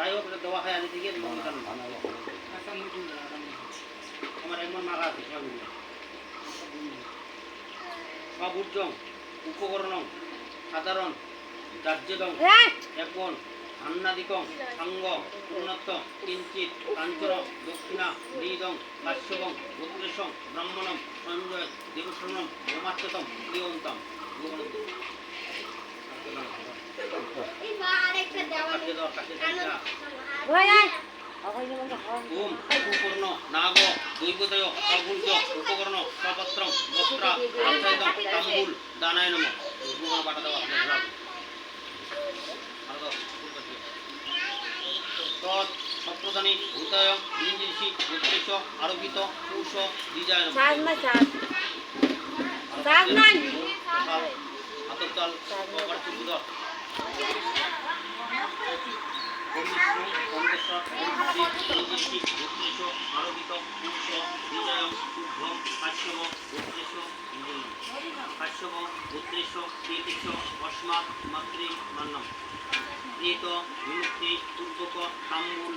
যাই হোক দেওয়া হয় আগে থেকে আমার একবার মারা আছে সবুর্জং উপকরণ সাধারণ যার্যদং এখন আন্নাদিকং সাঙ্গ উন্নত কিঞ্চিত কাঞ্চন দক্ষিণা নিদং কাশ্যবং গোত্রেশং ব্রাহ্মণম সঞ্জয় দেবশ্রণম গোমাচ্যতম প্রিয়ন্তম ওম উপকর্ণ নাগ দৈবদয় সগুর্জ উপকর্ণ সপত্র বস্ত্র আচ্ছাদিতং তাম্বুল দানায় নমঃ পাঠা দেওয়া তৎ সপ্রদানে ভূতায় বিঞ্জিষি গোত্রেশ আরোপিত পুষ দ্বিজায় হাততাল অকার্যুদর আরোপিত পুষ দ্বিজায় শুভ্রম কাশ্যপ গোত্রেশ কাশ্যপ গোত্রেশ কেতেশ অস্মাৎ মাতৃ মান্নম এত বিমুক্তি পূর্বক তাম্বুল